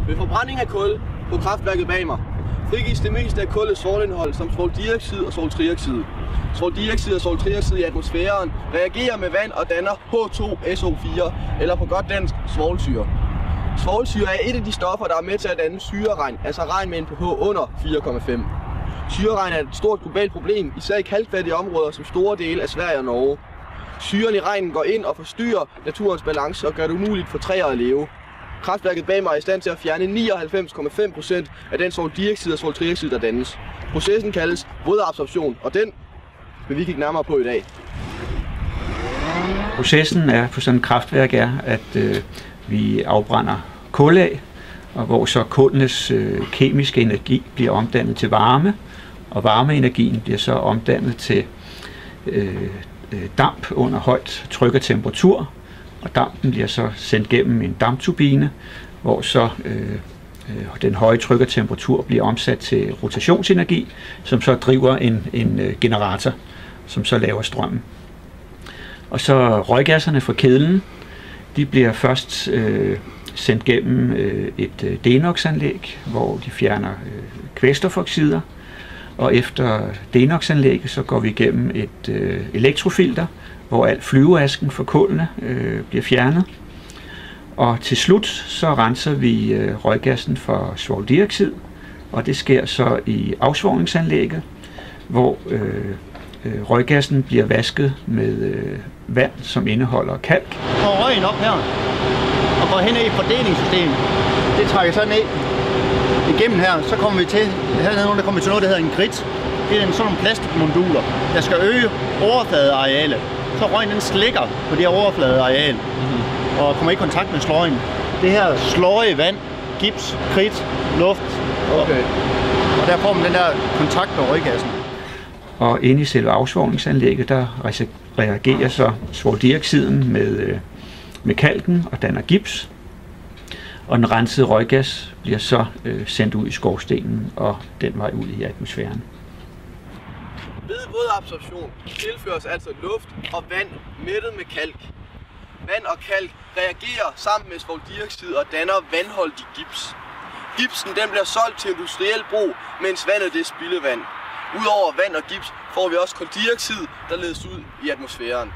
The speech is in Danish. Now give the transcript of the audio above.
Ved forbrænding af kul på kraftværket bag mig frigives det meste af kullets svovlindhold som svovldioxid og svovltrioxid. Svovldioxid og svovltrioxid i atmosfæren reagerer med vand og danner H2SO4, eller på godt dansk svovlsyre. Svovlsyre er et af de stoffer, der er med til at danne syreregn, altså regn med en pH under 4,5. Syreregn er et stort globalt problem, især i kalkfattige områder som store dele af Sverige og Norge. Syren i regnen går ind og forstyrrer naturens balance og gør det umuligt for træer at leve. Kraftværket bag mig er i stand til at fjerne 99,5% af den svovldioxid og svovltrioxid, der dannes. Processen kaldes vådabsorption, og den vil vi kigge nærmere på i dag. Processen er på sådan et kraftværk er, at vi afbrænder kul af, og hvor så kullenes kemiske energi bliver omdannet til varme, og varmeenergien bliver så omdannet til damp under højt tryk og temperatur, og dampen bliver så sendt gennem en dampturbine, hvor så den høje tryk og temperatur bliver omsat til rotationsenergi, som så driver en generator, som så laver strømmen. Og så røggasserne fra kedlen, de bliver først sendt gennem et denoxanlæg, hvor de fjerner kvælstofoxider, og efter denoxanlægget så går vi igennem et elektrofilter, hvor al flyveasken fra kullene bliver fjernet. Og til slut så renser vi røggassen for svovldioxid, og det sker så i afsvovlingsanlægget, hvor røggassen bliver vasket med vand, som indeholder kalk. Går røgen op her og går hen i fordelingssystemet. Det trækker så ned igennem her, så kommer vi til, hernede kommer vi til noget, der hedder en grit. Det er sådan nogle plastikmonduler, der skal øge overfladearealet. Så røgen den slikker på det her overfladeareal og kommer i kontakt med sløjen. Det her sløje vand, gips, kridt, luft, og der får man den der kontakt med røggassen. Og inde i selve afsvovlingsanlægget, der reagerer så svovldioxiden med kalken og danner gips. Og den rensede røggas bliver så sendt ud i skorstenen og den vej ud i atmosfæren. Ved vådabsorption tilføres altså luft og vand mættet med kalk. Vand og kalk reagerer sammen med svovldioxid og danner vandholdig gips. Gipsen den bliver solgt til industriel brug, mens vandet det er spildevand. Udover vand og gips får vi også kuldioxid, der ledes ud i atmosfæren.